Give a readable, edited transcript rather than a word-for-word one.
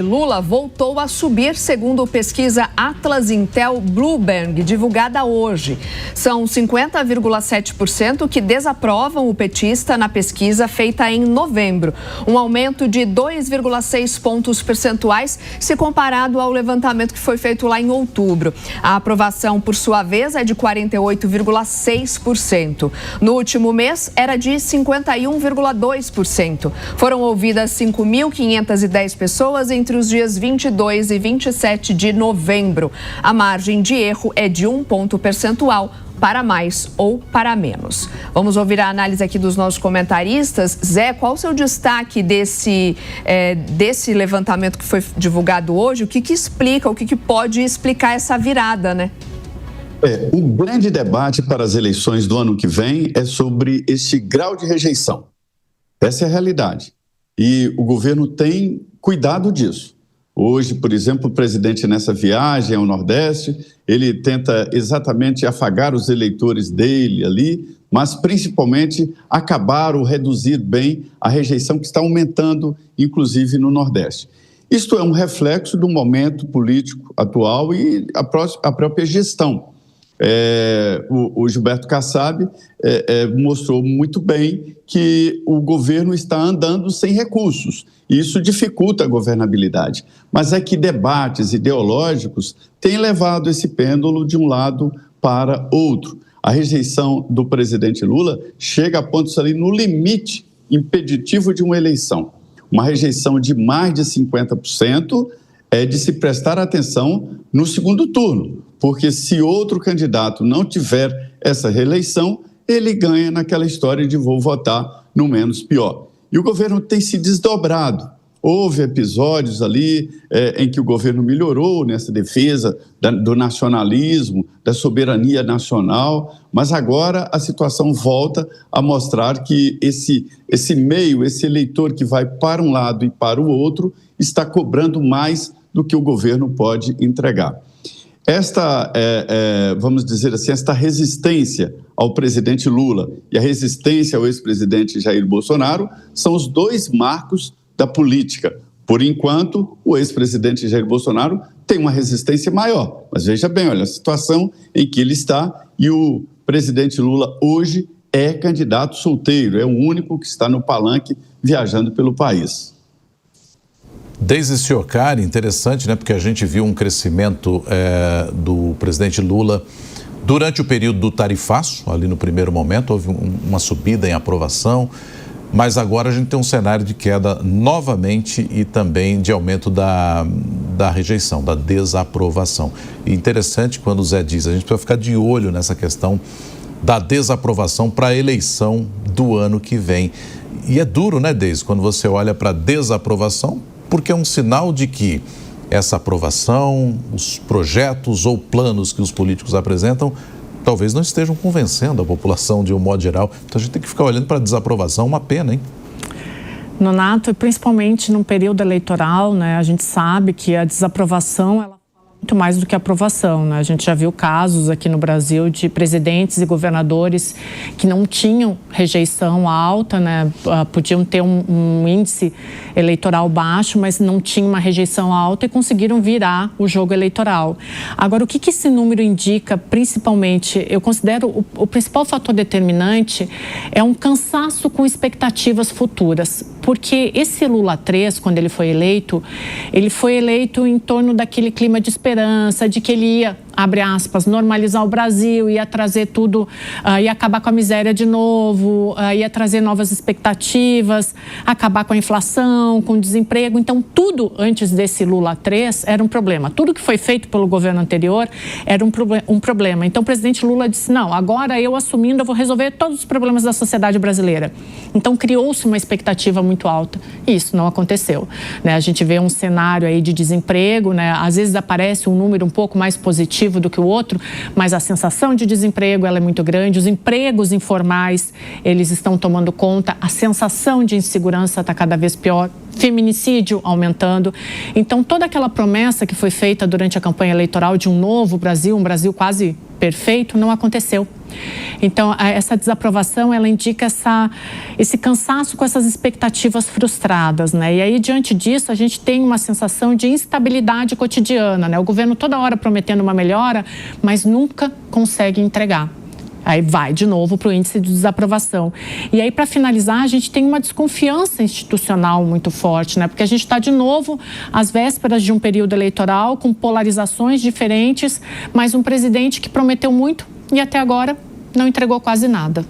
Lula voltou a subir, segundo pesquisa Atlas Intel Bloomberg, divulgada hoje. São 50,7% que desaprovam o petista na pesquisa feita em novembro, um aumento de 2,6 pontos percentuais se comparado ao levantamento que foi feito lá em outubro. A aprovação, por sua vez, é de 48,6%. No último mês, era de 51,2%. Foram ouvidas 5.510 pessoas entre os dias 22 e 27 de novembro. A margem de erro é de 1 ponto percentual para mais ou para menos. Vamos ouvir a análise aqui dos nossos comentaristas. Zé, qual o seu destaque desse levantamento que foi divulgado hoje? O que explica, o que pode explicar essa virada, né? O grande debate para as eleições do ano que vem é sobre esse grau de rejeição. Essa é a realidade. E o governo tem cuidado disso. Hoje, por exemplo, o presidente nessa viagem ao Nordeste, ele tenta exatamente afagar os eleitores dele ali, mas principalmente acabar ou reduzir bem a rejeição que está aumentando, inclusive no Nordeste. Isto é um reflexo do momento político atual e a própria gestão. O Gilberto Kassab mostrou muito bem que o governo está andando sem recursos. Isso dificulta a governabilidade. Mas é que debates ideológicos têm levado esse pêndulo de um lado para outro. A rejeição do presidente Lula chega a pontos ali no limite impeditivo de uma eleição. Uma rejeição de mais de 50% é de se prestar atenção no segundo turno, porque se outro candidato não tiver essa reeleição, ele ganha naquela história de vou votar no menos pior. E o governo tem se desdobrado. Houve episódios ali em que o governo melhorou nessa defesa do nacionalismo, da soberania nacional, mas agora a situação volta a mostrar que esse eleitor que vai para um lado e para o outro, está cobrando mais do que o governo pode entregar. Vamos dizer assim, esta resistência ao presidente Lula e a resistência ao ex-presidente Jair Bolsonaro são os dois marcos da política. Por enquanto, o ex-presidente Jair Bolsonaro tem uma resistência maior. Mas veja bem, olha a situação em que ele está e o presidente Lula hoje é candidato solteiro, é o único que está no palanque viajando pelo país. Desde Siocari, interessante, né? Porque a gente viu um crescimento do presidente Lula durante o período do tarifaço, ali no primeiro momento, houve uma subida em aprovação, mas agora a gente tem um cenário de queda novamente e também de aumento da rejeição, da desaprovação. E interessante quando o Zé diz, a gente precisa ficar de olho nessa questão da desaprovação para a eleição do ano que vem. E é duro, né, Deise, quando você olha para a desaprovação, porque é um sinal de que essa aprovação, os projetos ou planos que os políticos apresentam, talvez não estejam convencendo a população de um modo geral. Então a gente tem que ficar olhando para a desaprovação, uma pena, hein? Nonato, principalmente no período eleitoral, né, a gente sabe que a desaprovação, ela fala muito mais do que a aprovação, né? A gente já viu casos aqui no Brasil de presidentes e governadores que não tinham rejeição alta, né? Podiam ter um índice eleitoral baixo, mas não tinha uma rejeição alta e conseguiram virar o jogo eleitoral. Agora, o que esse número indica, principalmente, eu considero o principal fator determinante é um cansaço com expectativas futuras, porque esse Lula 3, quando ele foi eleito em torno daquele clima de esperança, de que ele ia, abre aspas, normalizar o Brasil, ia trazer tudo, ia acabar com a miséria de novo, ia trazer novas expectativas, acabar com a inflação, com o desemprego. Então, tudo antes desse Lula 3 era um problema. Tudo que foi feito pelo governo anterior era um problema. Então, o presidente Lula disse, não, agora eu assumindo, eu vou resolver todos os problemas da sociedade brasileira. Então, criou-se uma expectativa muito alta e isso não aconteceu, né? A gente vê um cenário aí de desemprego, né? Às vezes aparece um número um pouco mais positivo do que o outro, mas a sensação de desemprego ela é muito grande, os empregos informais, eles estão tomando conta, a sensação de insegurança está cada vez pior, feminicídio aumentando. Então, toda aquela promessa que foi feita durante a campanha eleitoral de um novo Brasil, um Brasil quase perfeito, não aconteceu. Então, essa desaprovação, ela indica esse cansaço com essas expectativas frustradas, né? E aí, diante disso, a gente tem uma sensação de instabilidade cotidiana, né? O governo toda hora prometendo uma melhora, mas nunca consegue entregar. Aí vai de novo para o índice de desaprovação. E aí, para finalizar, a gente tem uma desconfiança institucional muito forte, né? Porque a gente está de novo às vésperas de um período eleitoral com polarizações diferentes, mas um presidente que prometeu muito e até agora não entregou quase nada.